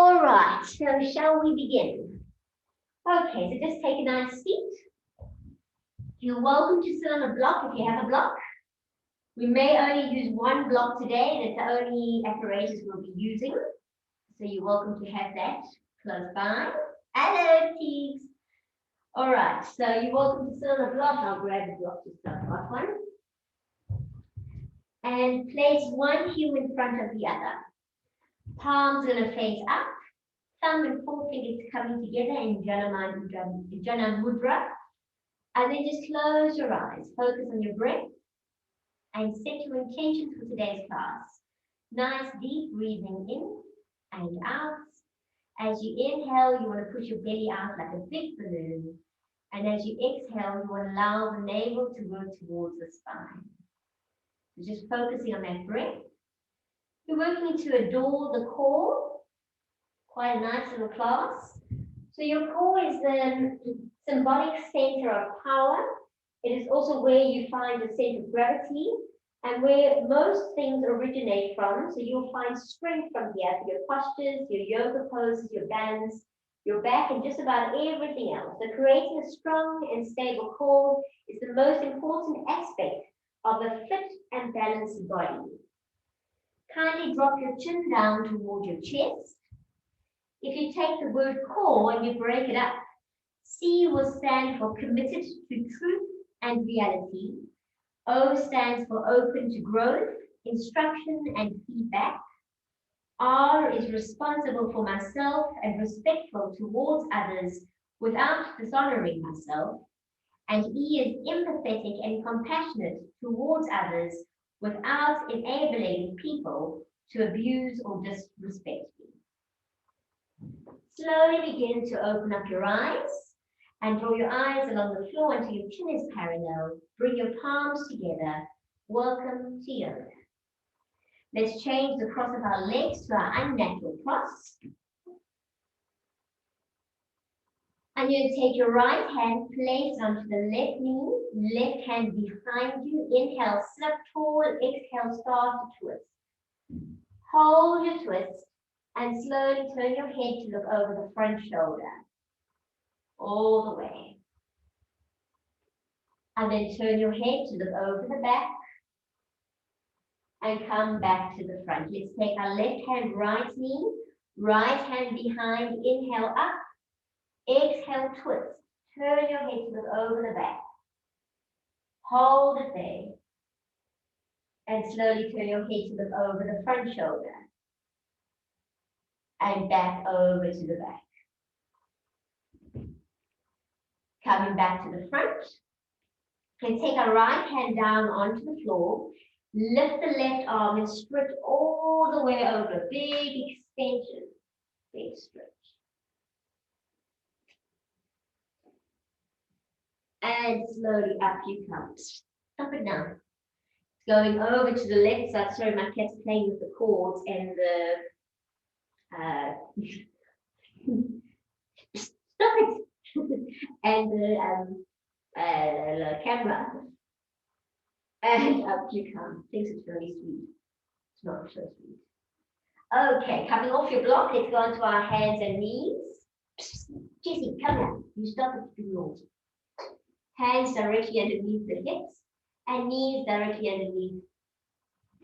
All right, so shall we begin? Okay, so just take a nice seat. You're welcome to sit on a block if you have a block. We may only use one block today, and it's the only apparatus we'll be using. So you're welcome to have that close by. Hello, Teagues. All right, so you're welcome to sit on a block. I'll grab the block to start off one. And place one heel in front of the other. Palms gonna face up. Thumb and forefingers coming together in Jana Mudra. And then just close your eyes. Focus on your breath and set your intentions for today's class. Nice deep breathing in and out. As you inhale, you want to push your belly out like a big balloon. And as you exhale, you want to allow the navel to go towards the spine. So just focusing on that breath. You're working to adore the core. Quite a nice little class. So your core is the symbolic center of power. It is also where you find the center of gravity and where most things originate from. So you'll find strength from here, your postures, your yoga poses, your balance, your back, and just about everything else. So creating a strong and stable core is the most important aspect of a fit and balanced body. Kindly drop your chin down toward your chest. If you take the word core and you break it up, C will stand for committed to truth and reality. O stands for open to growth, instruction and feedback. R is responsible for myself and respectful towards others without dishonoring myself. And E is empathetic and compassionate towards others without enabling people to abuse or disrespect me. Slowly begin to open up your eyes and draw your eyes along the floor until your chin is parallel. Bring your palms together. Welcome to yoga. Let's change the cross of our legs to our unnatural cross. And you're going to take your right hand, place it onto the left knee, left hand behind you. Inhale, slip tall. Exhale, start to twist. Hold your twist. And slowly turn your head to look over the front shoulder, all the way. And then turn your head to look over the back and come back to the front. Let's take our left hand, right knee, right hand behind, inhale up, exhale, twist. Turn your head to look over the back. Hold it there. And slowly turn your head to look over the front shoulder. And back over to the back. Coming back to the front. Let's take our right hand down onto the floor. Lift the left arm and stretch all the way over. Big extension. Big stretch. And slowly up you come. Stop it now. Going over to the left side. Sorry, my cat's playing with the cords and the stop it. And the camera. And up you come. Thinks it's very sweet. It's not so sweet. Okay, coming off your block, let's go onto our hands and knees. Jessie, come here. You stop it to be naughty. Hands directly underneath the hips and knees directly underneath.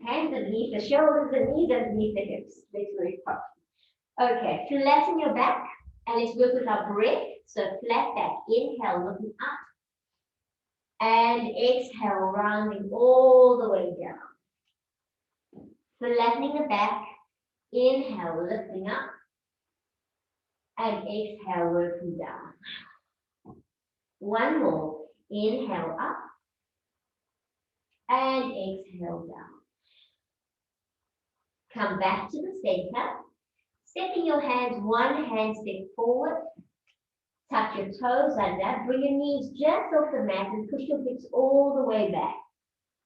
Hands underneath the shoulders and knees underneath the hips. Let's go apart. Okay, flatten your back and let's work with our breath. So flat back, inhale, looking up. And exhale, rounding all the way down. Flattening the back, inhale, lifting up. And exhale, working down. One more, inhale up. And exhale down. Come back to the center. Stepping your hands, one hand step forward. Tuck your toes under. Bring your knees just off the mat and push your hips all the way back.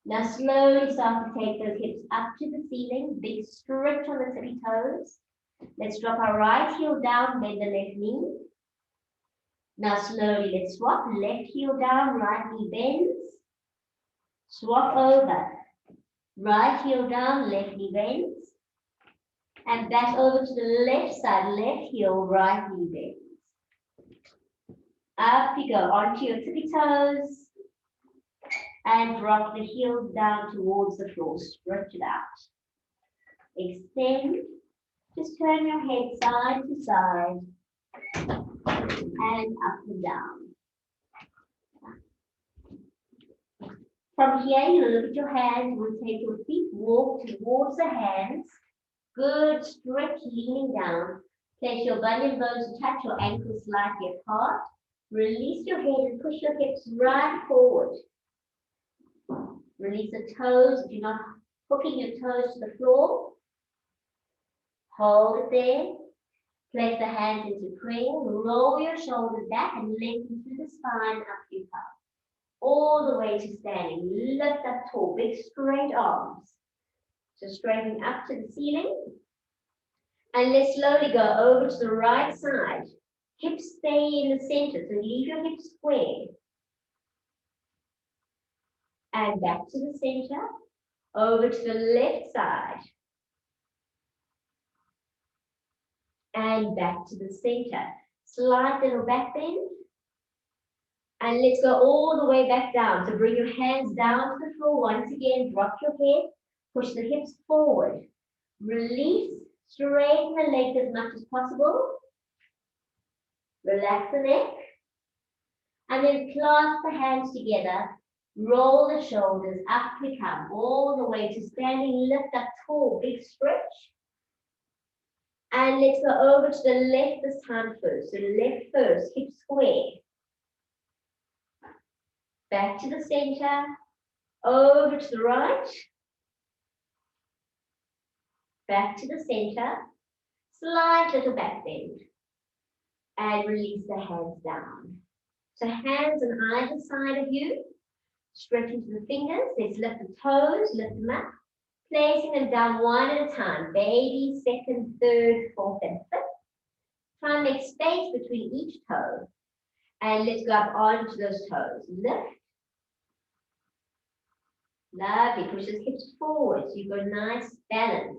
Now slowly start to take those hips up to the ceiling. Big stretch on the tippy toes. Let's drop our right heel down, bend the left knee. Now slowly let's swap. Left heel down, right knee bends. Swap over. Right heel down, left knee bends. And back over to the left side, left heel, right knee bends. Up you go, onto your tippy toes. And drop the heels down towards the floor, stretch it out. Extend, just turn your head side to side and up and down. From here, you look at your hands, rotate your feet, walk towards the hands. Good, stretch, leaning down. Place your bunion bones to touch your ankles slightly apart. Release your head and push your hips right forward. Release the toes if you're not hooking your toes to the floor. Hold it there. Place the hands into prayer. Roll your shoulders back and lengthen through the spine up you come. All the way to standing. Lift up tall, big straight arms. So straightening up to the ceiling. And let's slowly go over to the right side. Hips stay in the center, so leave your hips square. And back to the center. Over to the left side. And back to the center. Slight little back bend. And let's go all the way back down. So bring your hands down to the floor. Once again, drop your head. Push the hips forward. Release. Straighten the legs as much as possible. Relax the neck. And then clasp the hands together. Roll the shoulders. Up we come. All the way to standing. Lift up tall. Big stretch. And let's go over to the left this time first. So left first. Hip square. Back to the center. Over to the right. Back to the center. Slight little back bend. And release the hands down. So hands on either side of you. Stretch into the fingers. Let's lift the toes, lift them up. Placing them down one at a time. Baby, second, third, fourth, and fifth. Try and make space between each toe. And let's go up onto those toes. Lift. Lovely. Push those hips forward. So you've got a nice balance.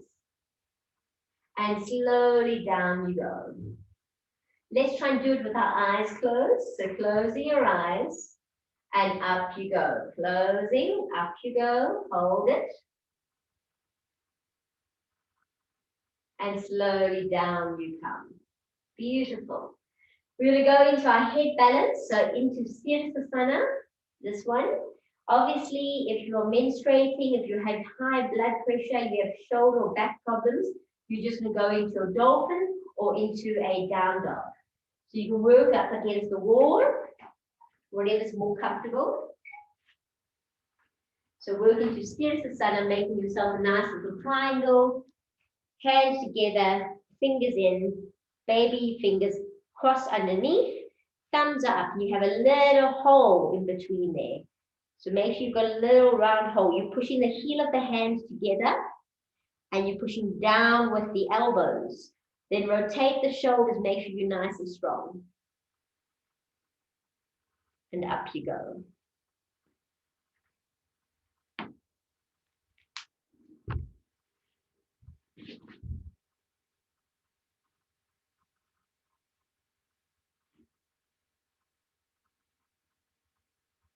And slowly down you go. Let's try and do it with our eyes closed. So closing your eyes. And up you go. Closing, up you go. Hold it. And slowly down you come. Beautiful. We're going to go into our head balance. So into Sirsasana, this one. Obviously, if you're menstruating, if you have high blood pressure, you have shoulder or back problems, you're just going to go into a dolphin or into a down dog. So you can work up against the wall, whatever's more comfortable. So working to Sirsasana, making yourself a nice little triangle, hands together, fingers in, baby fingers cross underneath, thumbs up. You have a little hole in between there. So make sure you've got a little round hole. You're pushing the heel of the hands together and you're pushing down with the elbows. Then rotate the shoulders, make sure you're nice and strong. And up you go.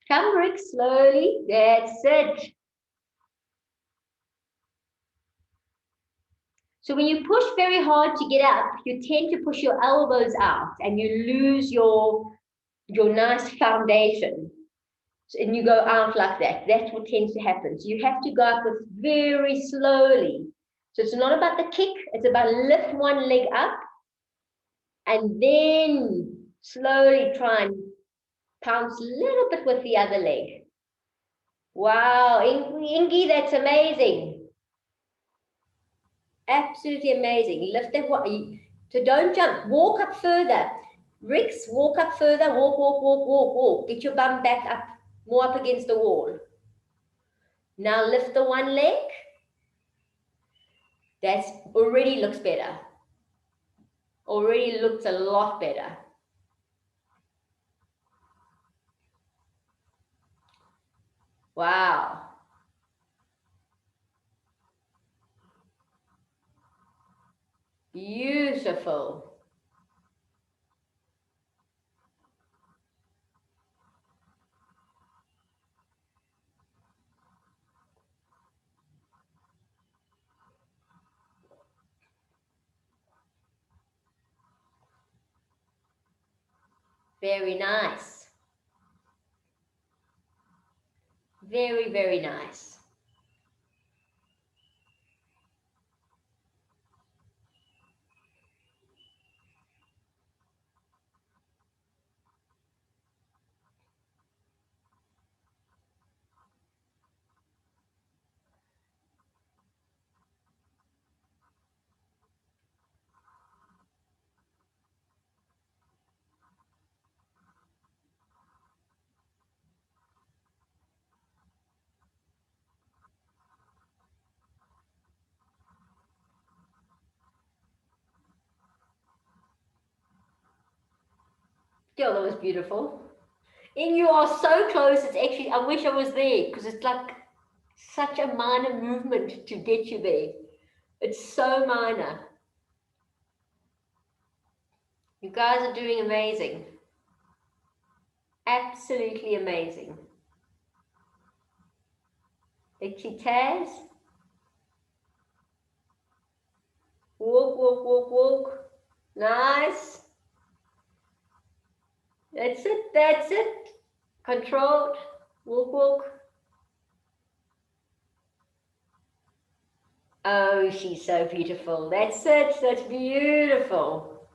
Come, Rick, slowly. That's it. So when you push very hard to get up, you tend to push your elbows out and you lose your nice foundation. And you go out like that. That's what tends to happen. So you have to go up with very slowly. So it's not about the kick. It's about lift one leg up and then slowly try and pounce a little bit with the other leg. Wow, Ingi, that's amazing. Absolutely amazing. Lift that one. So don't jump. Walk up further. Ricks, walk up further. Walk, walk, walk, walk, walk. Get your bum back up, more up against the wall. Now lift the one leg. That already looks better. Already looks a lot better. Wow. Beautiful. Very nice. Very, very nice. Yeah, that was beautiful. And you are so close, it's actually, I wish I was there because it's like such a minor movement to get you there. It's so minor. You guys are doing amazing. Absolutely amazing. Actually, Taz, walk, walk, walk, walk. Nice. That's it, that's it. Controlled. Walk, walk. Oh, she's so beautiful. That's it, that's beautiful.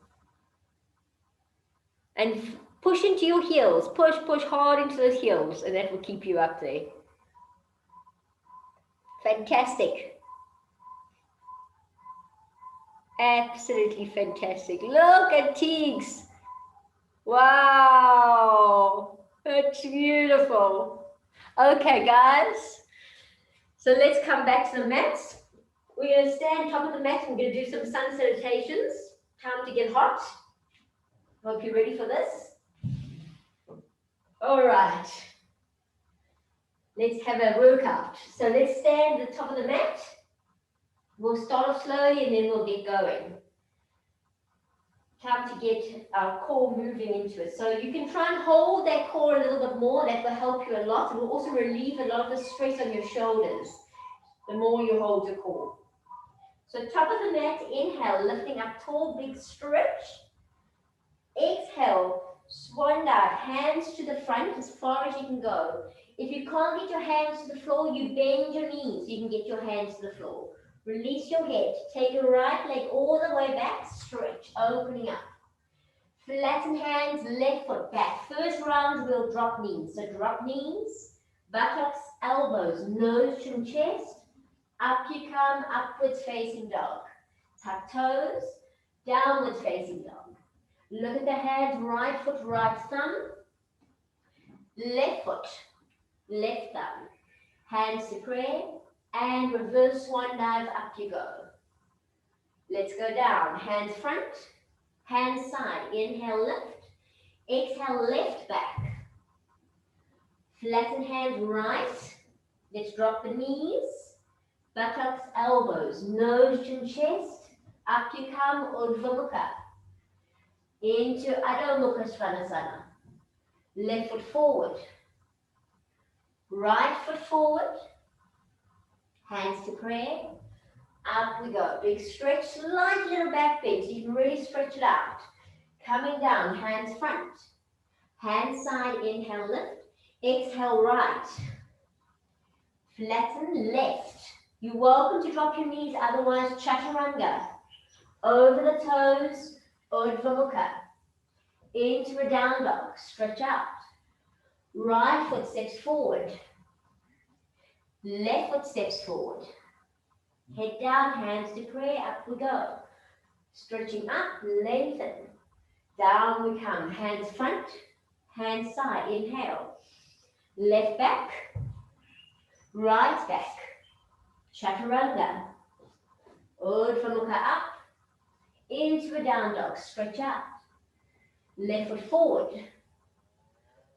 And push into your heels. Push, push hard into those heels, and that will keep you up there. Fantastic. Absolutely fantastic. Look at Teagues. Wow. That's beautiful. Okay, guys. So let's come back to the mats. We're going to stand top of the mat and we're going to do some sun salutations. Time to get hot. Hope you're ready for this. All right. Let's have a workout. So let's stand at the top of the mat. We'll start off slowly and then we'll get going. Time to get our core moving into it. So you can try and hold that core a little bit more. That will help you a lot. It will also relieve a lot of the stress on your shoulders the more you hold your core. So top of the mat, inhale, lifting up tall, big stretch. Exhale, swan dive, hands to the front as far as you can go. If you can't get your hands to the floor, you bend your knees so you can get your hands to the floor. Release your head. Take your right leg all the way back. Stretch, opening up. Flatten hands, left foot back. First round, we'll drop knees. So drop knees, buttocks, elbows, nose to chest. Up you come, upwards facing dog. Tuck toes, downwards facing dog. Look at the hands, right foot, right thumb. Left foot, left thumb. Hands to prayer. And reverse swan dive, up you go. Let's go down. Hands front, hands side. Inhale, lift. Exhale, left back. Flatten hands right. Let's drop the knees. Buttocks, elbows, nose to chest. Up you come, Urdhva Mukha. Into Adho Mukha Svanasana. Left foot forward. Right foot forward. Hands to prayer. Up we go. Big stretch, slight little back bend so you can really stretch it out. Coming down, hands front. Hand side, inhale, lift. Exhale, right. Flatten, left. You're welcome to drop your knees, otherwise chaturanga. Over the toes, Urdhva Mukha. Into a down dog, stretch out. Right foot steps forward. Left foot steps forward. Head down, hands to prayer, up we go. Stretching up, lengthen. Down we come, hands front, hands side, inhale. Left back, right back. Chaturanga. Urdhva Mukha up. Into a down dog, stretch out. Left foot forward.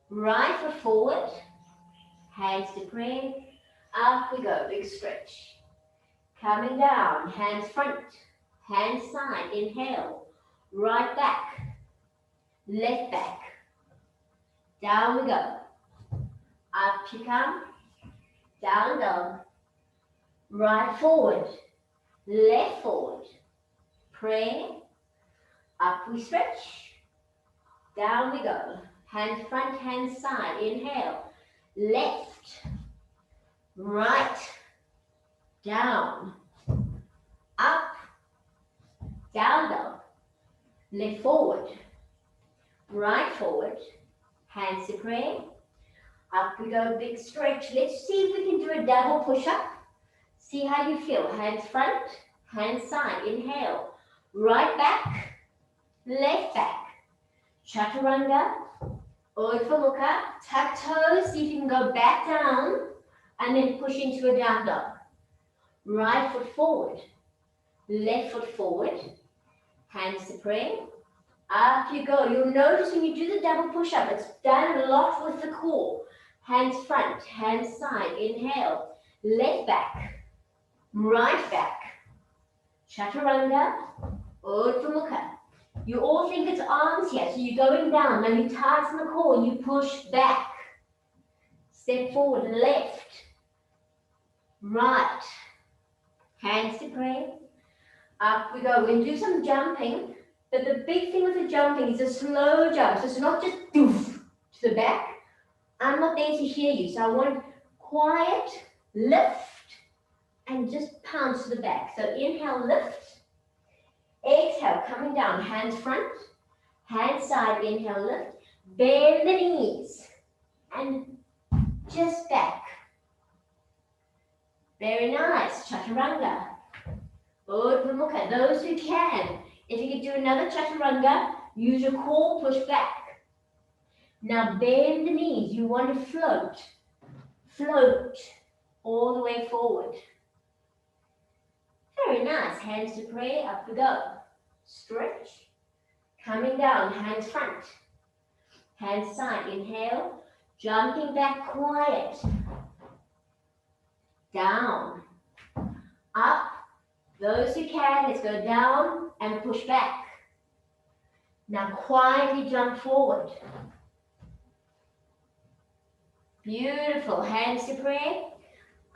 Right foot forward. Hands to prayer. Up we go, big stretch. Coming down, hands front, hand side, inhale, right back, left back, down we go, up you come, down dog, right forward, left forward, pray, up we stretch, down we go, hand front, hand side, inhale, left, right, down, up, down dog, left forward, right forward, hands to pray, up we go, big stretch. Let's see if we can do a double push-up. See how you feel, hands front, hands side, inhale, right back, left back, chaturanga, urdhva mukha, tuck toes, see if you can go back down, and then push into a down dog. Right foot forward, left foot forward, hands to pray, up you go. You'll notice when you do the double push-up, it's done a lot with the core. Hands front, hands side, inhale, left back, right back, chaturanga, urdhva mukha. You all think it's arms here, so you're going down, now you tighten the core and you push back. Step forward, left, right, hands to pray, up we go. We're going to do some jumping, but the big thing with the jumping is a slow jump, so it's not just doof to the back. I'm not there to hear you, so I want quiet, lift, and just pounce to the back. So inhale, lift, exhale, coming down, hands front, hands side, inhale, lift, bend the knees, and just back. Very nice, chaturanga, urdhva mukha. Those who can, if you can do another chaturanga, use your core, push back. Now bend the knees, you want to float, float all the way forward. Very nice, hands to pray, up we go. Stretch, coming down, hands front, hands side, inhale, jumping back quiet, down, up, those who can, let's go down and push back. Now quietly jump forward. Beautiful, hands to pray,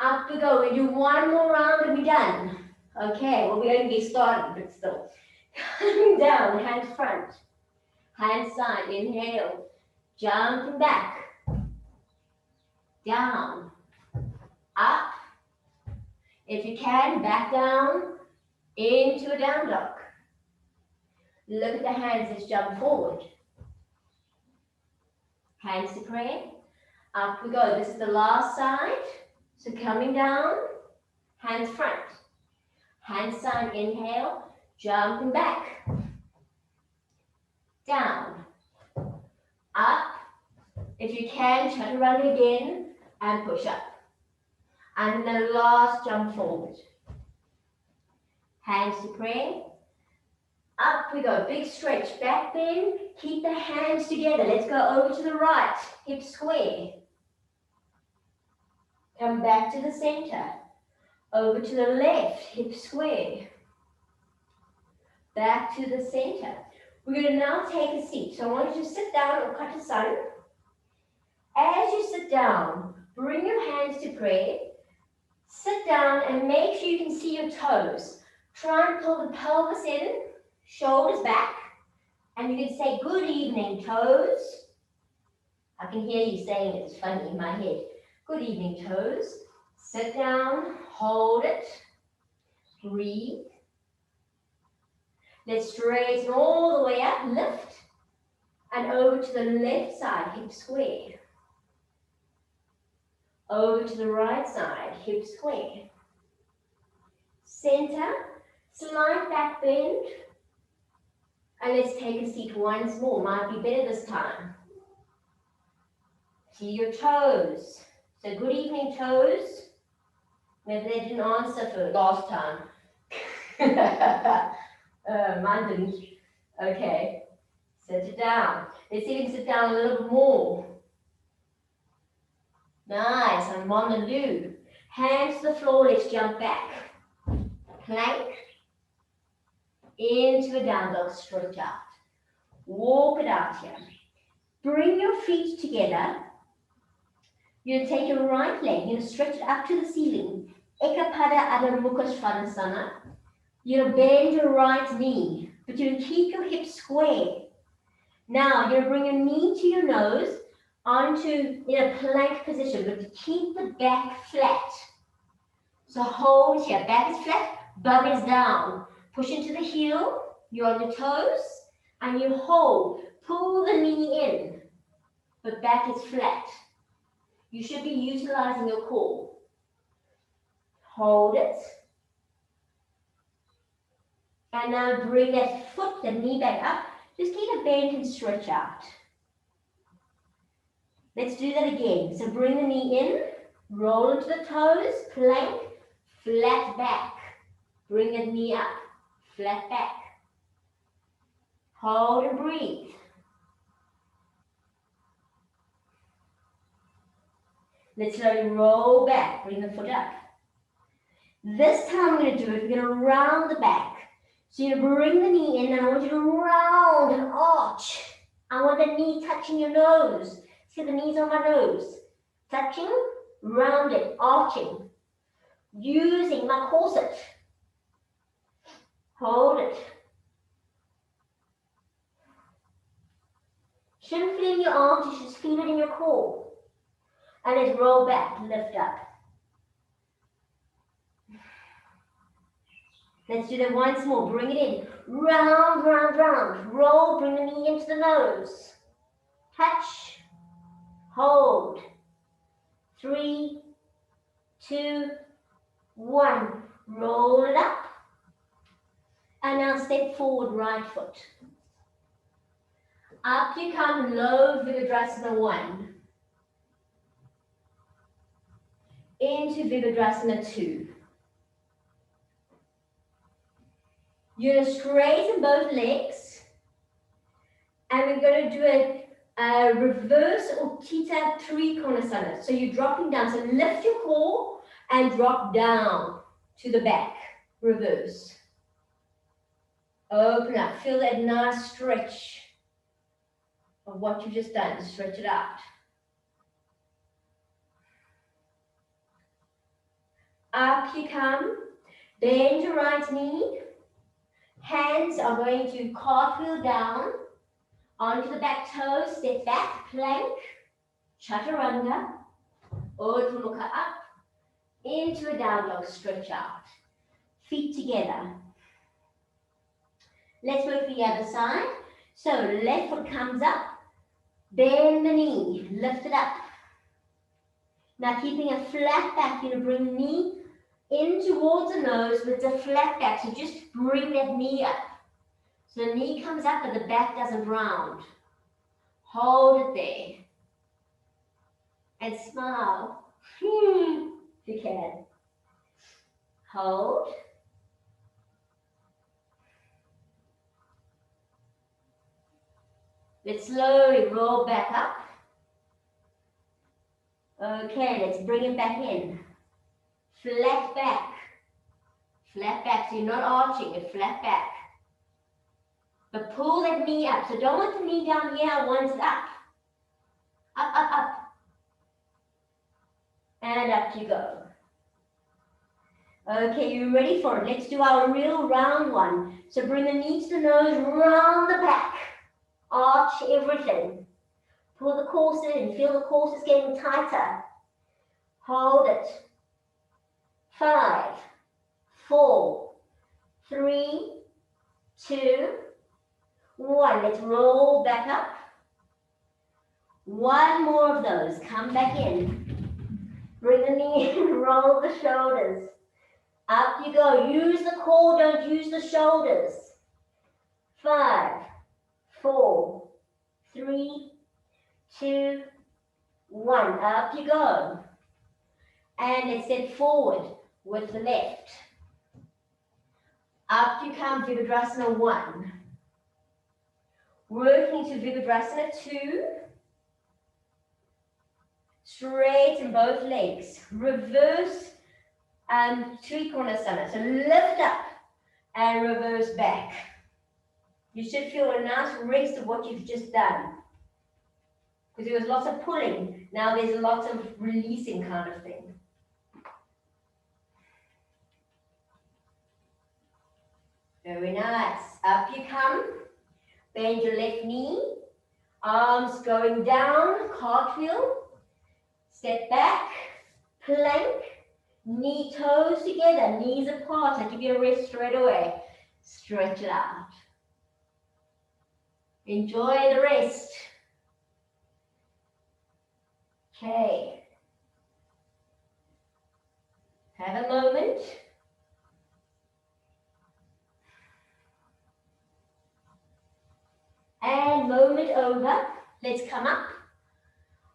up we go. We do one more round and we're done. Okay, well we only get started, but still. Coming down, hands front, hands side, inhale, jumping back, down, up, if you can, back down, into a down dog. Look at the hands, let's jump forward. Hands to pray, up we go. This is the last side, so coming down, hands front, hands side, inhale, jumping back, down, up, if you can, chaturanga again, and push up. And then the last jump forward. Hands to pray, up we go, big stretch, back bend, keep the hands together. Let's go over to the right, hip square. Come back to the center, over to the left, hip square. Back to the center. We're going to now take a seat. So I want you to sit down or katasan. As you sit down, bring your hands to pray. Sit down and make sure you can see your toes. Try and pull the pelvis in, shoulders back, and you can say, good evening, toes. I can hear you saying it, it's funny in my head. Good evening, toes. Sit down, hold it, breathe. Let's straighten all the way up, lift, and over to the left side, hip square. Over to the right side, hip square. Center, slight back bend. And let's take a seat once more, might be better this time. See your toes. So good evening, toes. Maybe they didn't answer for last time. Mine didn't. Okay, sit it down. Let's see if you can sit down a little bit more. Nice, and on the loo. Hands to the floor, let's jump back. Plank. into a down dog, stretch out. Walk it out here. Bring your feet together. You're going to take your right leg, you're going to stretch it up to the ceiling. Ekapada Adho Mukha Svanasana. You're going to bend your right knee, but you're going to keep your hips square. Now, you're going to bring your knee to your nose onto in a plank position, but keep the back flat. So hold here, back is flat, bum is down. Push into the heel, you're on your toes, and you hold. Pull the knee in, but back is flat. You should be utilizing your core. Hold it. And now bring that foot, the knee back up. Just keep it bent and stretch out. Let's do that again. So bring the knee in, roll into the toes, plank, flat back. Bring the knee up, flat back. Hold and breathe. Let's slowly roll back, bring the foot up. This time we're going to do it, we're going to round the back. So you're going to bring the knee in and I want you to round and arch. I want the knee touching your nose. See the knees on my nose. Touching, rounding, arching. Using my corset. Hold it. Shouldn't feel in your arms, you should feel it in your core. And let's roll back, lift up. Let's do that once more. Bring it in. Round, round, round. Roll, bring the knee into the nose. Touch. Hold. 3, 2, 1. Roll it up. And now step forward, right foot. Up you come, low Virabhadrasana 1. Into Virabhadrasana 2. You're going to straighten both legs. And we're going to do a reverse Utthita Trikonasana. So you're dropping down. So lift your core and drop down to the back. Reverse. Open up. Feel that nice stretch of what you've just done. Stretch it out. Up you come. Bend your right knee. Hands are going to cartwheel down onto the back toes. Step back, plank, chaturanga, Urdhva Mukha up, into a down dog, stretch out. Feet together. Let's work the other side. So left foot comes up, bend the knee, lift it up. Now keeping a flat back, you're going to bring the knee in towards the nose with the flat back. So just bring that knee up. So the knee comes up but the back doesn't round. Hold it there. And smile. If you can. Hold. Let's slowly roll back up. Okay, let's bring it back in. Flat back. Flat back, so you're not arching, you're flat back. But pull that knee up. So don't want the knee down here, I want it up. Up, up, up. And up you go. Okay, you ready for it? Let's do our real round one. So bring the knee to the nose, round the back. Arch everything. Pull the corset in, feel the corset getting tighter. Hold it. 5, 4, 3, 2, 1. Let's roll back up. One more of those. Come back in. Bring the knee in, roll the shoulders. Up you go. Use the core, don't use the shoulders. 5, 4, 3, 2, 1. Up you go. And let's step forward with the left. Up you come, Virabhadrasana 1. Working to Virabhadrasana 2. Straighten both legs. Reverse Trikonasana. So lift up and reverse back. You should feel a nice rest of what you've just done. Because there was lots of pulling. Now there's lots of releasing kind of thing. Very nice. Up you come. Bend your left knee. Arms going down. Cartwheel. Step back. Plank. Knee toes together. Knees apart. I'll give you a rest straight away. Stretch it out. Enjoy the rest. Okay. Have a moment. And moment over. Let's come up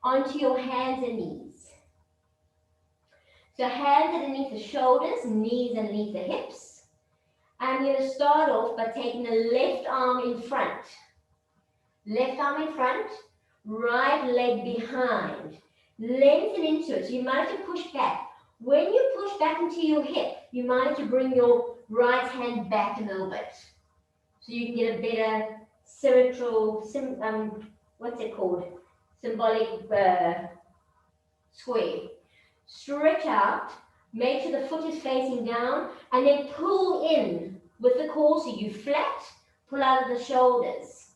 onto your hands and knees. So hands underneath the shoulders, knees underneath the hips. I'm going to start off by taking the left arm in front. Left arm in front, right leg behind. Lengthen into it. So you might have to push back. When you push back into your hip, you might have to bring your right hand back a little bit. So you can get a better what's it called? Symbolic square. Stretch out, make sure the foot is facing down, and then pull in with the core so you flat, pull out of the shoulders.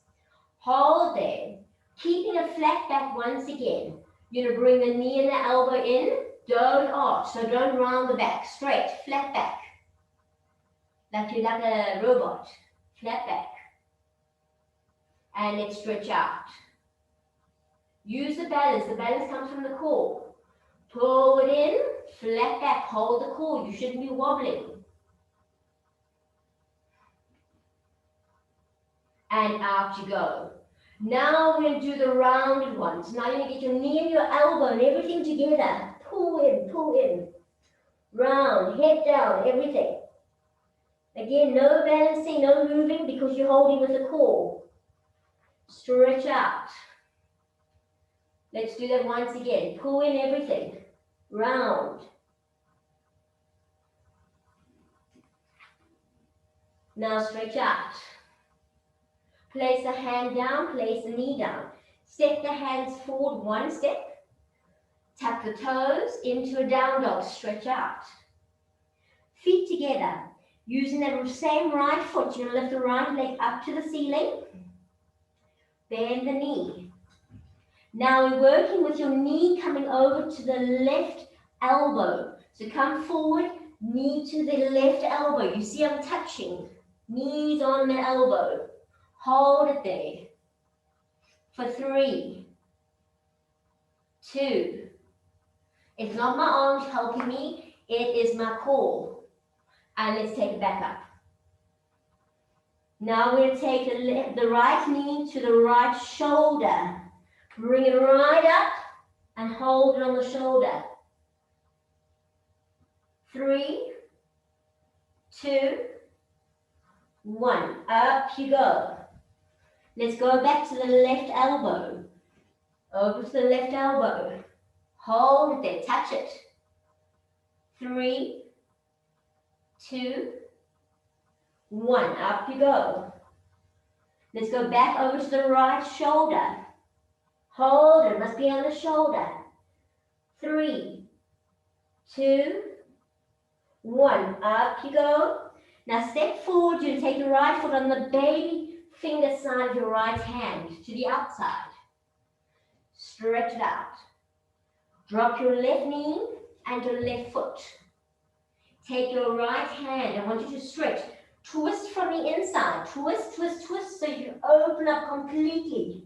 Hold there, keeping a flat back once again. You're going to bring the knee and the elbow in, don't arch, so don't round the back, straight, flat back. Like you're like a robot, flat back. And let's stretch out. Use the balance comes from the core. Pull it in, flat back, hold the core, you shouldn't be wobbling. And out you go. Now we're going to do the rounded ones. Now you're going to get your knee and your elbow and everything together. Pull in. Round, head down, everything. Again, no balancing, no moving because you're holding with the core. Stretch out. Let's do that once again. Pull in everything. Round. Now stretch out. Place the hand down, place the knee down. Step the hands forward one step. Tap the toes into a down dog. Stretch out. Feet together. Using the same right foot, you're going to lift the right leg up to the ceiling. Bend the knee. Now we're working with your knee coming over to the left elbow. So come forward, knee to the left elbow. You see I'm touching. Knees on the elbow. Hold it there. For 3, 2. It's not my arms helping me, it is my core. And let's take it back up. Now we're going to take the right knee to the right shoulder. Bring it right up and hold it on the shoulder. 3, 2, 1. Up you go. Let's go back to the left elbow. Over to the left elbow. Hold it there. Touch it. 3, 2, 1. Up you go. Let's go back over to the right shoulder. Hold it. Must be on the shoulder. 3, 2, 1. Up you go. Now step forward. You take the right foot on the baby finger side of your right hand to the outside. Stretch it out. Drop your left knee and your left foot. Take your right hand. I want you to stretch. Twist from the inside. Twist, twist, twist so you open up completely.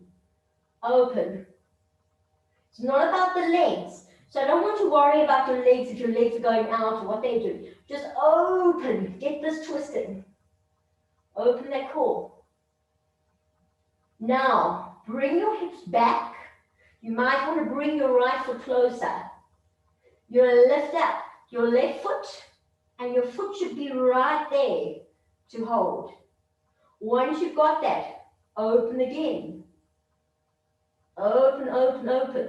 Open. It's not about the legs. So I don't want to worry about your legs if your legs are going out or what they do. Just open. Get this twisted. Open that core. Now, bring your hips back. You might want to bring your right foot closer. You're going to lift up your left foot, and your foot should be right there to hold. Once you've got that, open again. Open, open, open.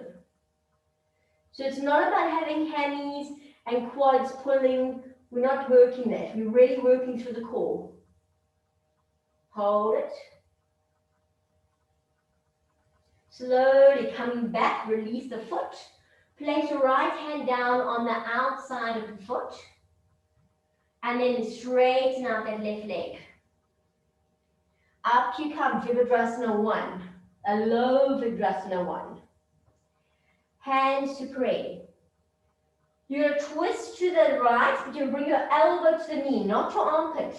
So it's not about having hammies and quads pulling. We're not working that. We're really working through the core. Hold it. Slowly coming back, release the foot. Place your right hand down on the outside of the foot. And then straighten out that left leg. Up you come, Virabhadrasana 1. A low Virabhadrasana 1. Hands to pray. You're going to twist to the right, but you'll bring your elbow to the knee, not your armpit.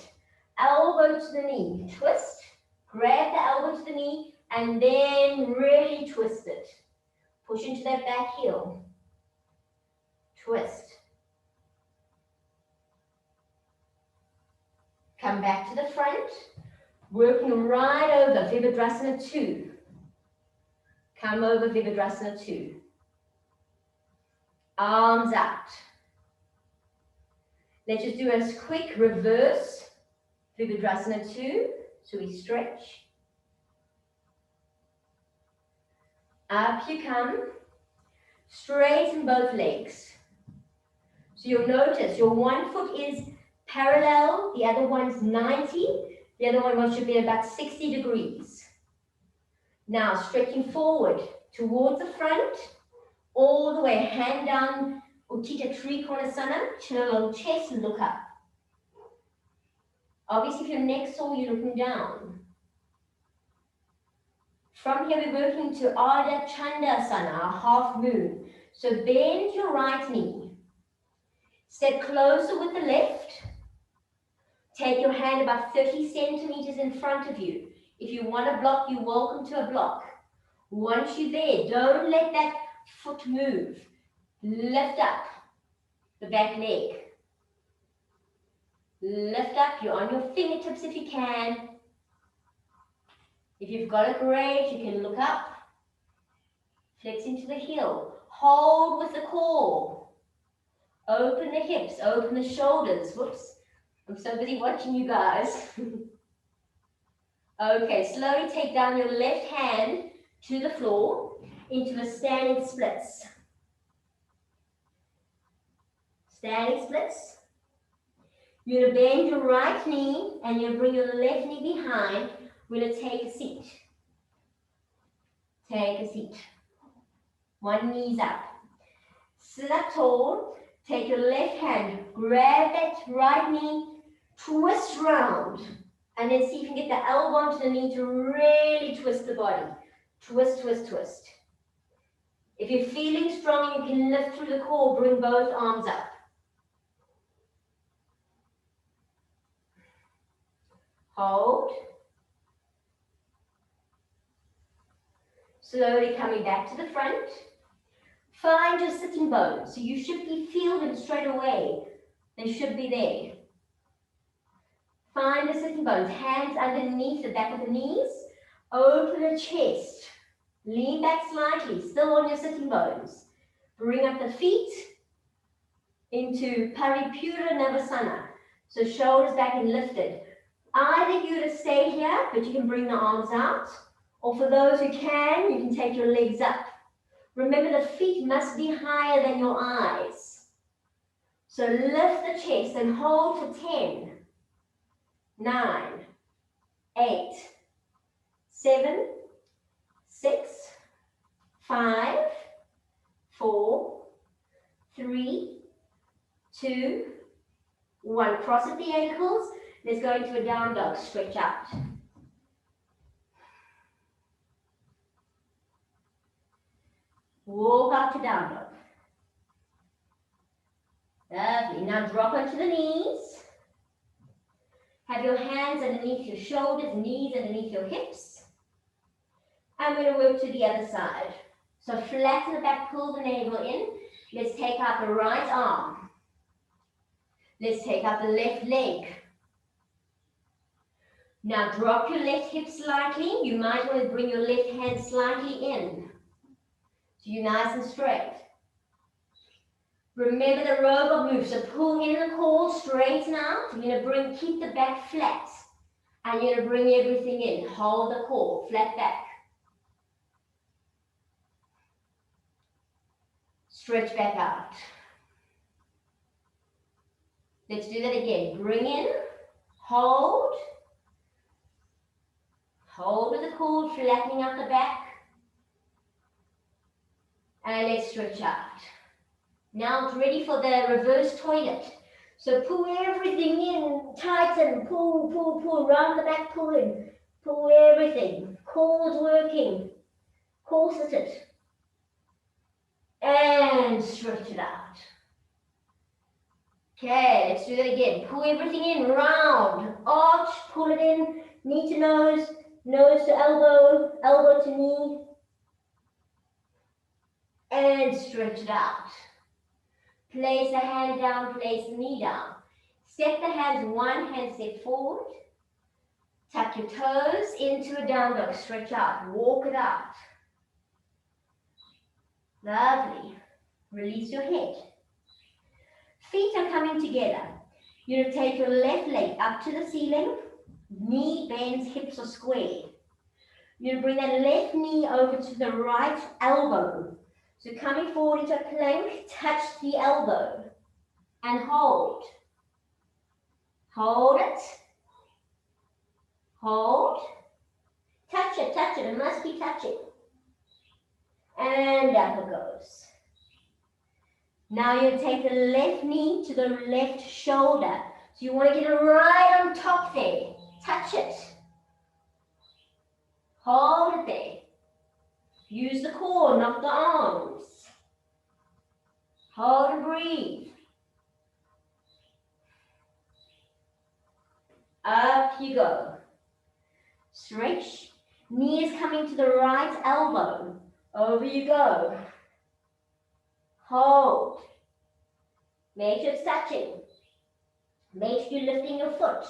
Elbow to the knee. Twist. Grab the elbow to the knee, and then really twist it. Push into that back heel. Twist. Come back to the front. Working right over Virabhadrasana 2. Come over Virabhadrasana 2. Arms out. Let's just do a quick reverse Virabhadrasana 2. So we stretch. Up you come. Straighten both legs. So you'll notice your one foot is parallel, the other one's 90, the other one should be about 60 degrees. Now stretching forward towards the front, all the way, hand down, Utthita Trikonasana, chin along chest and look up. Obviously if your neck's sore, you're looking down. From here we're working to Ardha Chandasana, our half moon. So bend your right knee. Step closer with the left. Take your hand about 30 centimeters in front of you. If you want a block, you're welcome to a block. Once you're there, don't let that foot move. Lift up the back leg. Lift up, you're on your fingertips if you can. If you've got it great, you can look up. Flex into the heel. Hold with the core. Open the hips, open the shoulders. Whoops, I'm so busy watching you guys. Okay, slowly take down your left hand to the floor into the standing splits. Standing splits. You're going to bend your right knee and you'll bring your left knee behind. We're going to take a seat. Take a seat. One knee's up. Sit up tall. Take your left hand, grab that right knee, twist round, and then see if you can get the elbow onto the knee to really twist the body. Twist, twist, twist. If you're feeling strong, you can lift through the core, bring both arms up. Hold. Slowly coming back to the front. Find your sitting bones. So you should feel them straight away. They should be there. Find the sitting bones. Hands underneath the back of the knees. Open the chest. Lean back slightly, still on your sitting bones. Bring up the feet into Paripura Navasana. So shoulders back and lifted. Either you're to stay here, but you can bring the arms out. Or for those who can, you can take your legs up. Remember, the feet must be higher than your eyes. So lift the chest and hold for 10, 9, 8, 7, 6, 5, 4, 3, 2, 1. Cross at the ankles. Let's go into a down dog. Stretch out. Walk up to down dog. Lovely. Now drop onto the knees. Have your hands underneath your shoulders, knees underneath your hips. I'm going to work to the other side. So flatten the back, pull the navel in. Let's take out the right arm. Let's take out the left leg. Now drop your left hip slightly. You might want to bring your left hand slightly in. So you're nice and straight. Remember the robot move. So pull in the core, straighten out. You're going to keep the back flat. And you're going to bring everything in. Hold the core, flat back. Stretch back out. Let's do that again. Bring in, hold, Hold with the core, flattening out the back. And let's stretch out. Now it's ready for the reverse toilet. So pull everything in, tighten, pull, pull, pull, round the back, pull in. Pull everything. Core's working. Corset it. And stretch it out. Okay, let's do that again. Pull everything in, round, arch, pull it in, knee to nose, nose to elbow, elbow to knee, and stretch it out. Place the hand down, place the knee down. Step the hands, one hand step forward. Tuck your toes into a down dog, stretch out, walk it out. Lovely. Release your head. Feet are coming together. You're going to take your left leg up to the ceiling. Knee bends, hips are squared. You're going to bring that left knee over to the right elbow. So coming forward into a plank, touch the elbow and hold. Hold it. Hold. Touch it, it must be touching. And up it goes. Now you take the left knee to the left shoulder. So you want to get it right on top there. Touch it. Hold it there. Use the core, not the arms. Hold and breathe. Up you go. Stretch. Knee is coming to the right elbow. Over you go. Hold. Make sure it's touching. Make sure you're lifting your foot.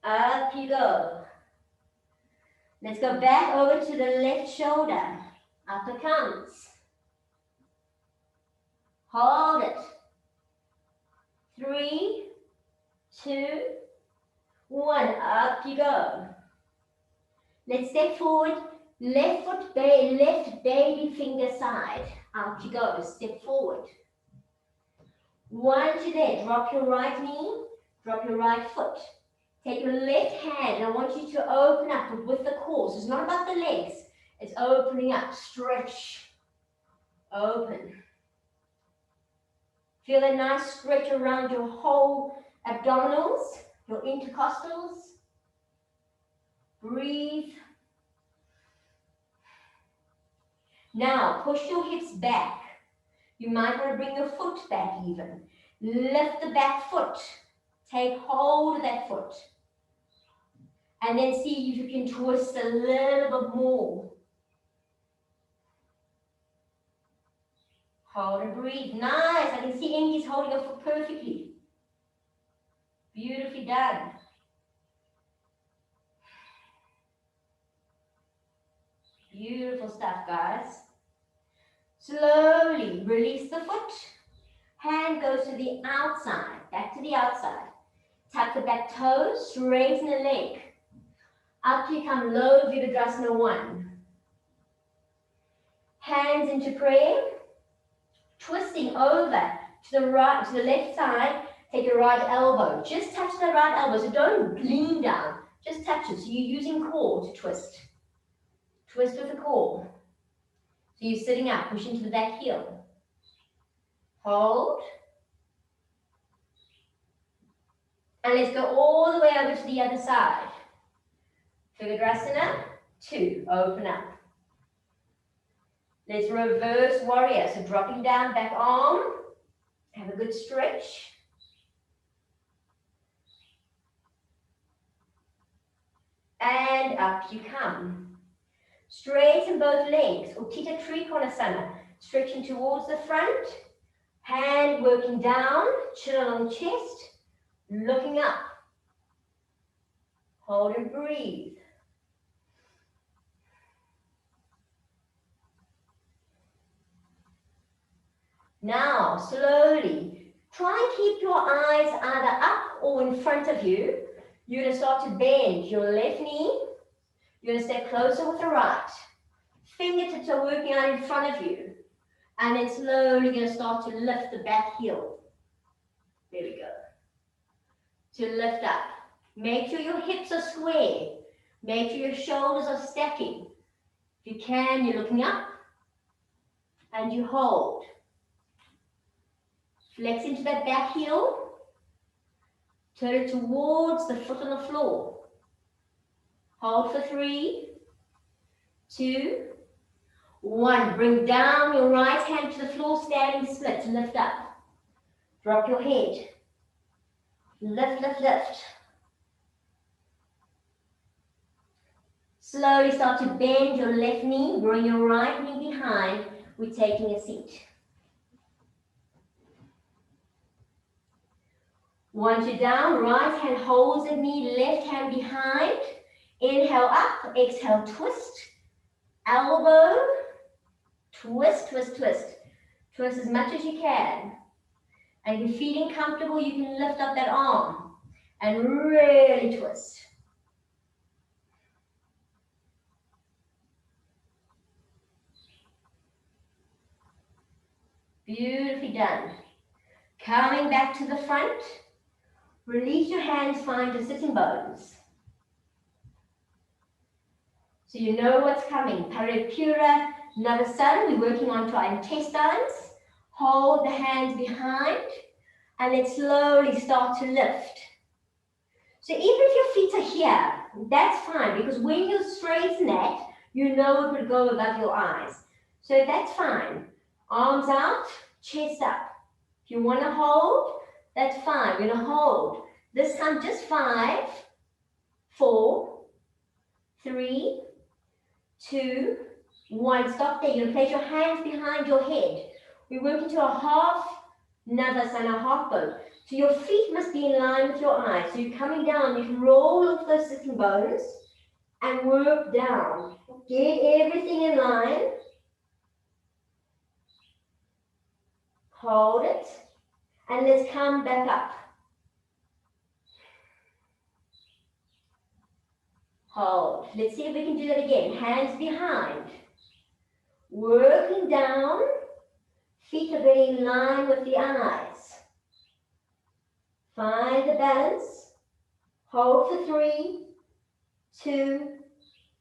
Up you go. Let's go back over to the left shoulder. Up it comes. Hold it. 3, 2, 1. Up you go. Let's step forward. Left foot, left baby finger side. Out you go. Step forward. Once you're there, drop your right knee, drop your right foot. Take your left hand, and I want you to open up with the core. So it's not about the legs. It's opening up. Stretch. Open. Feel a nice stretch around your whole abdominals, your intercostals. Breathe. Now, push your hips back. You might want to bring your foot back even. Lift the back foot. Take hold of that foot. And then see if you can twist a little bit more. Hold and breathe. Nice. I can see Engi's holding her foot perfectly. Beautifully done. Beautiful stuff, guys. Slowly release the foot. Hand goes to the outside, back to the outside. Tuck the back toes, straighten the leg. Up you come, low Virabhadrasana 1. Hands into prayer. Twisting over to the right, to the left side. Take your right elbow. Just touch the right elbow, so don't lean down. Just touch it. So you're using core to twist. Twist with the core. So you're sitting up, push into the back heel. Hold. And let's go all the way over to the other side. Virabhadrasana 2, open up. Let's reverse warrior. So dropping down, back arm. Have a good stretch. And up you come. Straighten both legs, Uttita Trikonasana, stretching towards the front, hand working down, chin along chest, looking up. Hold and breathe. Now, slowly, try and keep your eyes either up or in front of you. You're going to start to bend your left knee. You're going to step closer with the right. Fingertips are working out in front of you. And then slowly going to start to lift the back heel. There we go. to lift up. Make sure your hips are square. Make sure your shoulders are stacking. If you can, you're looking up and you hold. Flex into that back heel. Turn it towards the foot on the floor. Hold for 3, 2, 1. Bring down your right hand to the floor, standing split. Lift up. Drop your head. Lift, lift, lift. Slowly start to bend your left knee. Bring your right knee behind. We're taking a seat. Once you're down, right hand holds the knee, left hand behind. Inhale up, exhale, twist. Elbow, twist, twist, twist. Twist as much as you can. And if you're feeling comfortable, you can lift up that arm and really twist. Beautifully done. Coming back to the front. Release your hands, find your sitting bones. So you know what's coming. Paripura Navasana, we're working onto our intestines. Hold the hands behind and then slowly start to lift. So even if your feet are here, that's fine because when you straighten that, you know it will go above your eyes. So that's fine. Arms out, chest up. If you want to hold, that's fine. We're going to hold. This time just 5, 4, 3, 2, 1. Stop there. You're going to place your hands behind your head. We work into a half Navasana, half bow. So your feet must be in line with your eyes. So you're coming down. You can roll off those sitting bones and work down. Get everything in line. Hold it. And let's come back up. Hold. Let's see if we can do that again. Hands behind. Working down. Feet are very in line with the eyes. Find the balance. Hold for 3, 2,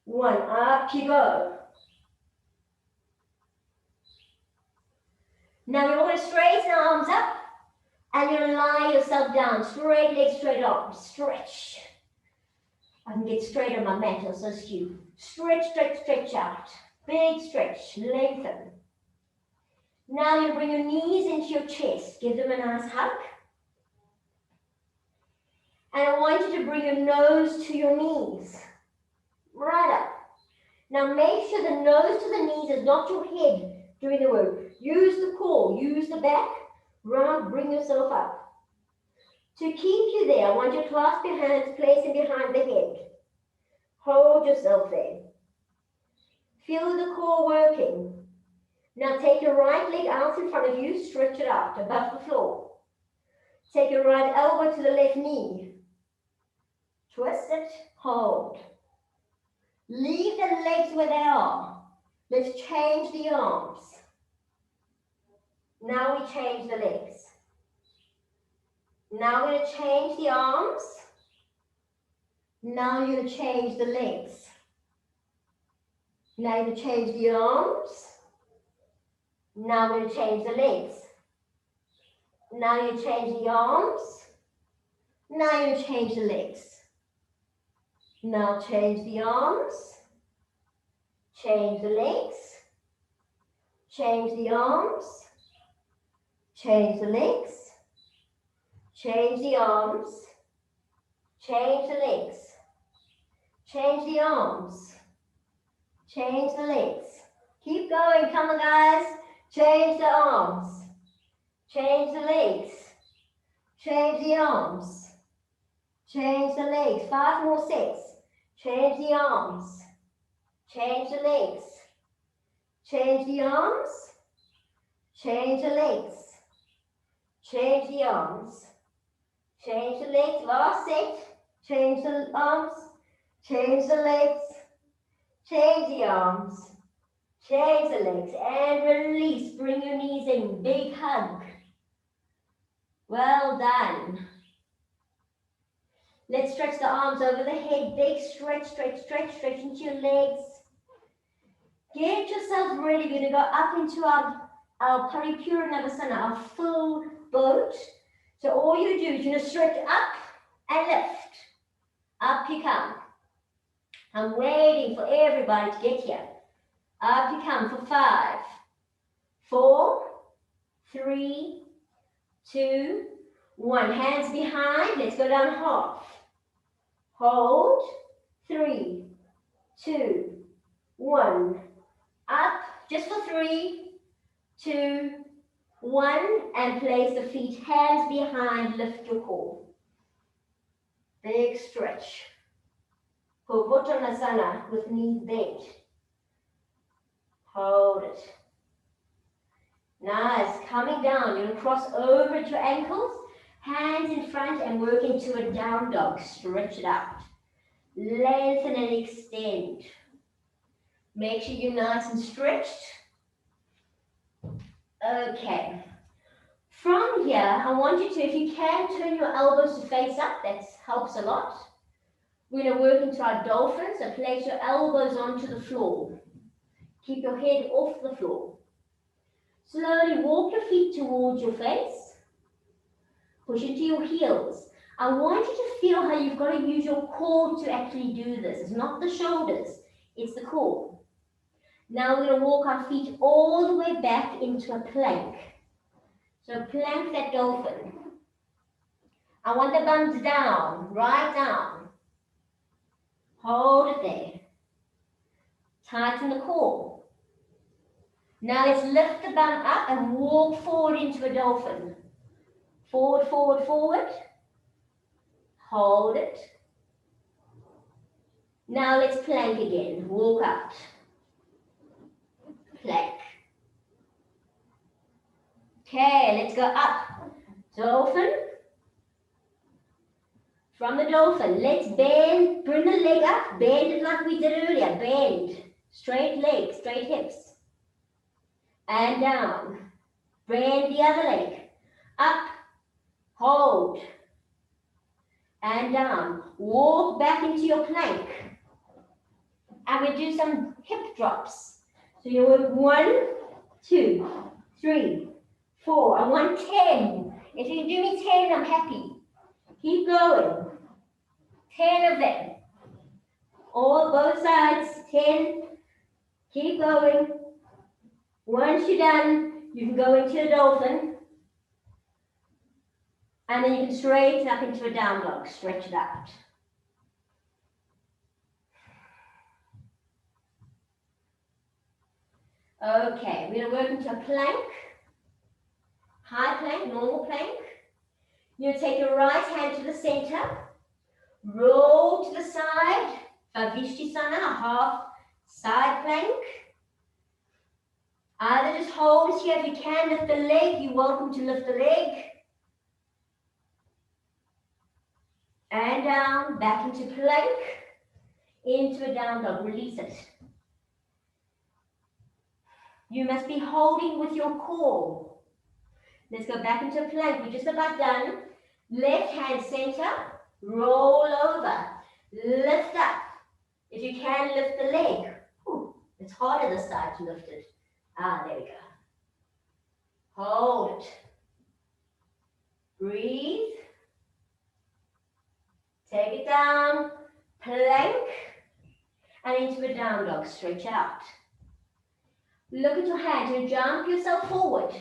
1. Up you go. Now you're going to straighten arms up and you're going to lie yourself down. Straight legs, straight arms. Stretch. I can get straight on my mat, I'll so skew. Stretch, stretch, stretch out. Big stretch, lengthen. Now you bring your knees into your chest. Give them a nice hug. And I want you to bring your nose to your knees. Right up. Now make sure the nose to the knees is not your head doing the work. Use the core, use the back. Round, bring yourself up. To keep you there, I want you to clasp your hands, place them behind the head. Hold yourself there. Feel the core working. Now take your right leg out in front of you, stretch it out above the floor. Take your right elbow to the left knee. Twist it, hold. Leave the legs where they are. Let's change the arms. Now we change the legs. Now we're going to change the arms. Now you're going to change the legs. Now you're going to change the arms. Now we're going to change the legs. Now you change the arms. Now you change the legs. Now change the arms. Change the legs. Change the arms. Change the legs. Change the arms. Change the legs. Change the arms. Change the legs. Keep going, come on guys. Change the arms. Change the legs. Change the arms. Change the legs. 5 more sets. Change the arms. Change the legs. Change the arms. Change the legs. Change the arms. Change the legs. Last set. Change the arms. Change the legs. Change the arms. Change the legs. And release. Bring your knees in. Big hug. Well done. Let's stretch the arms over the head. Big stretch, stretch, stretch, stretch into your legs. Get yourself ready. We're going to go up into our Paripurana, our full boat. So all you do is you're going to stretch up and lift. Up you come. I'm waiting for everybody to get here. Up you come for 5, 4, 3, 2, 1. Hands behind. Let's go down half. Hold. 3, 2, 1. Up. Just for 3, 2, 1. And place the feet. Hands behind. Lift your core. Big stretch. Uttanasana with knees bent. Hold it. Nice. Coming down. You're going to cross over at your ankles. Hands in front and work into a down dog. Stretch it out. Lengthen and extend. Make sure you're nice and stretched. Okay. From here, I want you to, if you can, turn your elbows to face up. That helps a lot. We're going to work into our dolphin. So place your elbows onto the floor. Keep your head off the floor. Slowly walk your feet towards your face. Push into your heels. I want you to feel how you've got to use your core to actually do this. It's not the shoulders, it's the core. Now we're going to walk our feet all the way back into a plank. So plank that dolphin. I want the bums down, right down. Hold it there. Tighten the core. Now let's lift the bum up and walk forward into a dolphin. Forward, forward, forward. Hold it. Now let's plank again. Walk out. Plank. Okay, let's go up. Dolphin. From the dolphin, let's bend. Bring the leg up. Bend it like we did earlier. Bend. Straight legs, straight hips. And down. Bend the other leg. Up. Hold. And down. Walk back into your plank. And we do some hip drops. So you work 1, 2, 3, 4. I want 10. If you can do me 10, I'm happy. Keep going. 10 of them. All both sides. 10. Keep going. Once you're done, you can go into a dolphin. And then you can straighten up into a down dog. Stretch it out. Okay, we're going to work into a plank. High plank, normal plank. You're going to take your right hand to the center. Roll to the side. Vavishtisana, a half side plank. Either just hold it here. If you can lift the leg, you're welcome to lift the leg. And down, back into plank. Into a down dog. Release it. You must be holding with your core. Let's go back into plank. We're just about done. Left hand center. Roll over. Lift up. If you can, lift the leg. Ooh, it's harder this side to lift it. Ah, there we go. Hold it. Breathe. Take it down. Plank. And into a down dog. Stretch out. Look at your hands. You jump yourself forward.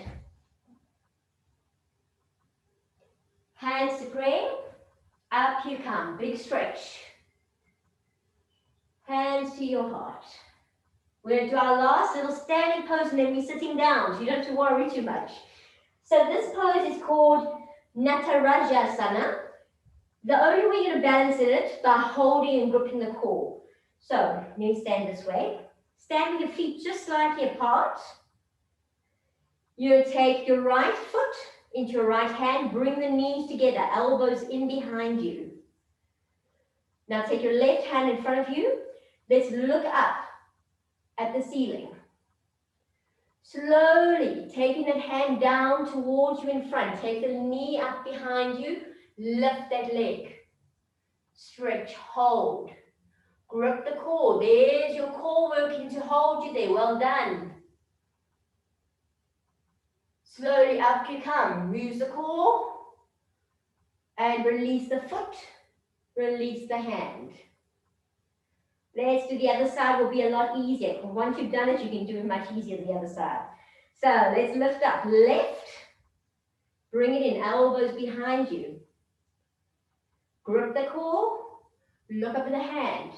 Hands to prayer. Up you come. Big stretch. Hands to your heart. We're going to do our last little standing pose and then we're sitting down. So you don't have to worry too much. So this pose is called Natarajasana. The only way you're going to balance it is by holding and gripping the core. So let me stand this way. Stand with your feet just slightly apart. You'll take your right foot into your right hand. Bring the knees together, elbows in behind you. Now take your left hand in front of you. Let's look up at the ceiling. Slowly taking that hand down towards you in front. Take the knee up behind you. Lift that leg. stretch, hold. Grip the core. There's your core working to hold you there. Well done. Slowly up you come. Use the core and release the foot. Release the hand. Let's do the other side. Will be a lot easier. Once you've done it, you can do it much easier the other side. So let's lift up. Left. Bring it in. Elbows behind you. Grip the core. Look up at the hand.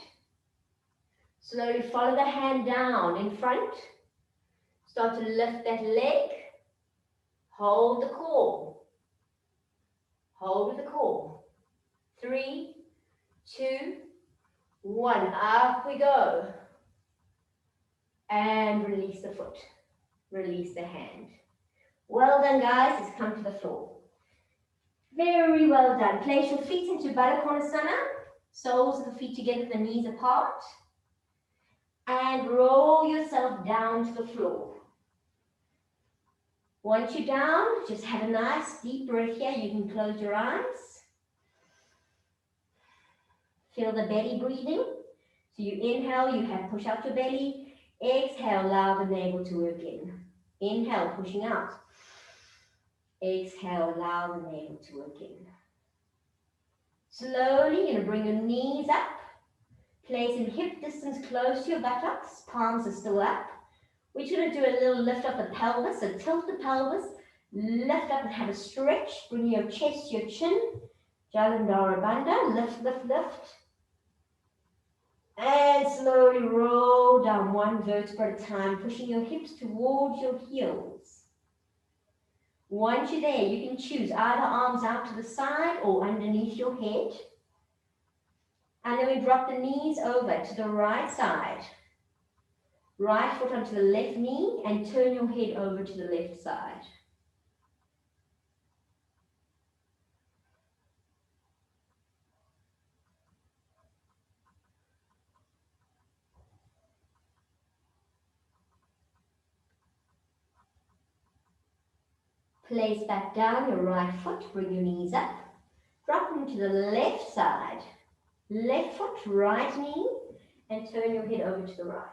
Slowly follow the hand down in front. Start to lift that leg. Hold the core. Hold with the core. 3, 2, 1. Up we go. And release the foot. Release the hand. Well done, guys. Let's come to the floor. Very well done. Place your feet into Baddha Konasana. Soles of the feet together, the knees apart. And roll yourself down to the floor. Once you're down, just have a nice deep breath here. You can close your eyes. Feel the belly breathing. So you inhale, you have push out your belly. Exhale, allow the navel to work in. Inhale, pushing out. Exhale, allow the navel to work in. Slowly, you're going to bring your knees up. Place in hip distance close to your buttocks. Palms are still up. We're going to do a little lift up the pelvis. So tilt the pelvis. Lift up and have a stretch. Bring your chest to your chin. Jalandhara Bandha. Lift, lift, lift. And slowly roll down one vertebra at a time, pushing your hips towards your heels. Once you're there, you can choose either arms out to the side or underneath your head. And then we drop the knees over to the right side. Right foot onto the left knee and turn your head over to the left side. Place back down your right foot, bring your knees up. Drop them to the left side. Left foot, right knee, and turn your head over to the right.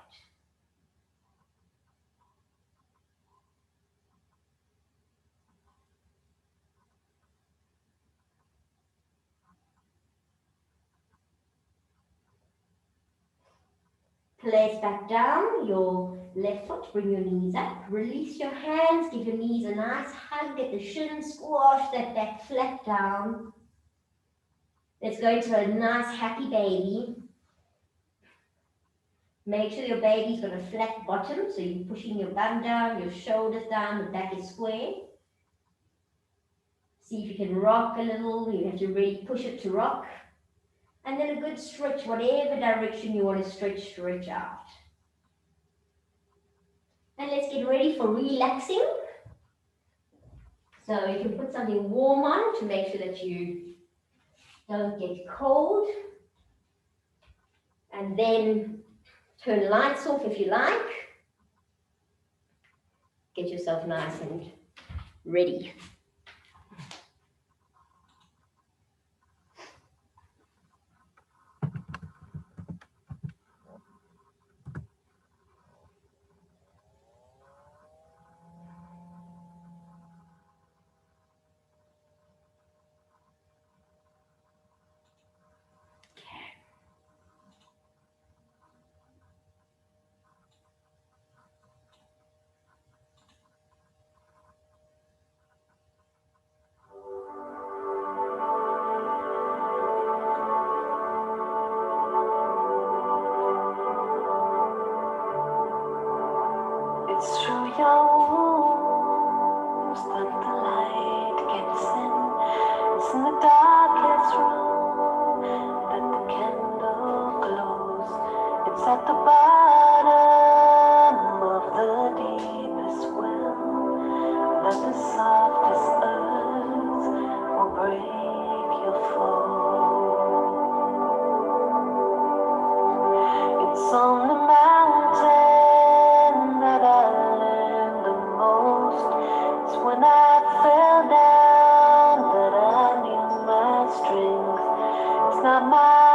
Place back down your left foot, bring your knees up. Release your hands, give your knees a nice hug, get the shin, squash that back flat down. Let's go into a nice happy baby. Make sure your baby's got a flat bottom, so you're pushing your bum down, your shoulders down, the back is square. See if you can rock a little, you have to really push it to rock. And then a good stretch, whatever direction you want to stretch, stretch out. And let's get ready for relaxing. So you can put something warm on to make sure that you don't get cold. And then turn the lights off if you like. Get yourself nice and ready. It's through your wounds that the light gets in. It's in the darkest room that the candle glows. It's at the bottom of the deepest well that the softest earth will break your fall. It's on the mountain that I learned the most. It's when I fell down that I knew my strength. It's not my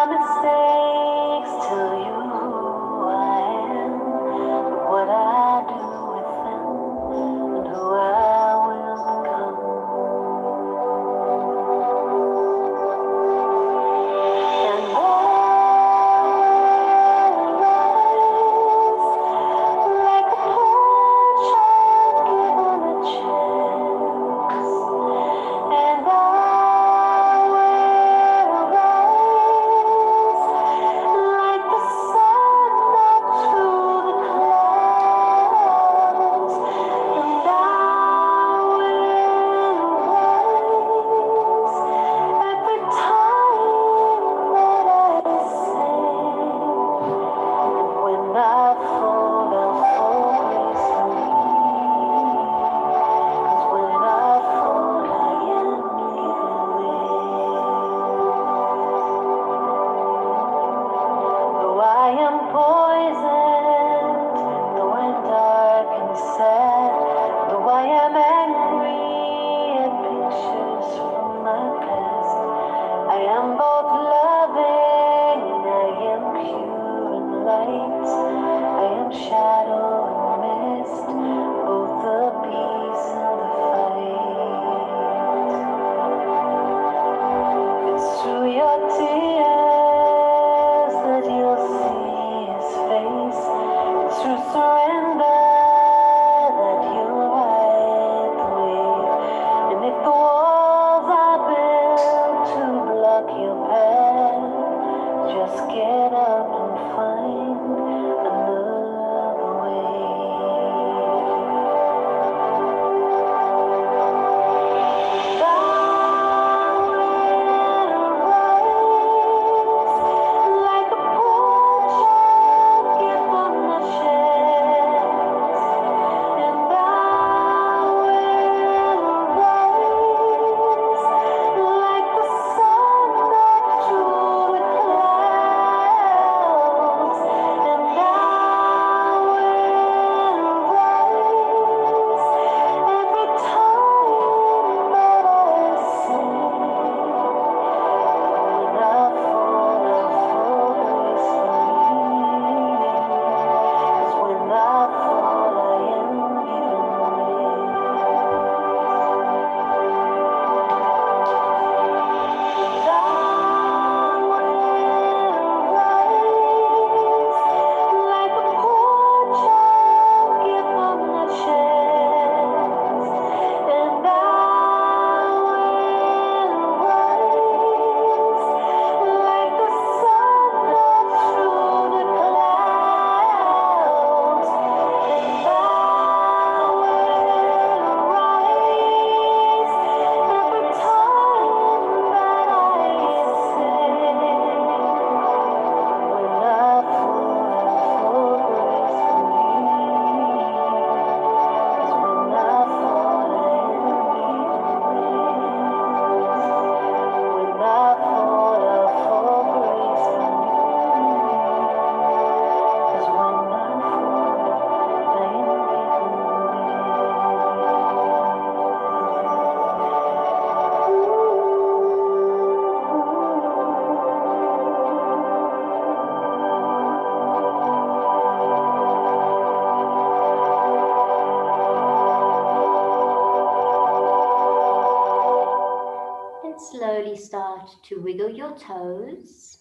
start to wiggle your toes.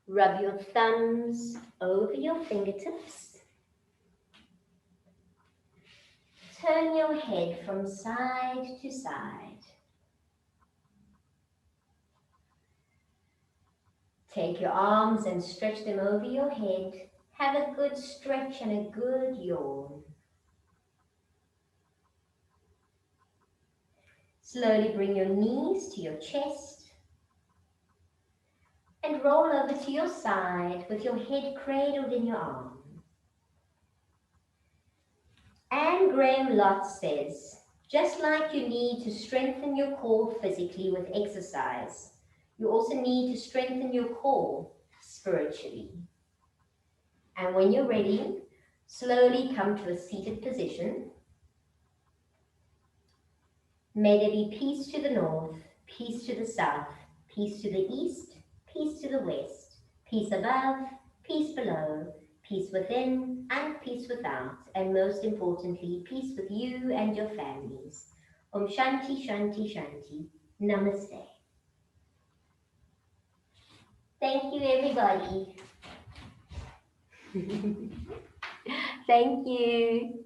Rub your thumbs over your fingertips. Turn your head from side to side. Take your arms and stretch them over your head. Have a good stretch and a good yawn. Slowly bring your knees to your chest and roll over to your side with your head cradled in your arm. Anne Graham Lotz says, just like you need to strengthen your core physically with exercise, you also need to strengthen your core spiritually. And when you're ready, slowly come to a seated position. May there be peace to the north, peace to the south, peace to the east, peace to the west, peace above, peace below, peace within and peace without, and most importantly, peace with you and your families. Om Shanti, Shanti, Shanti. Namaste. Thank you, everybody. Thank you.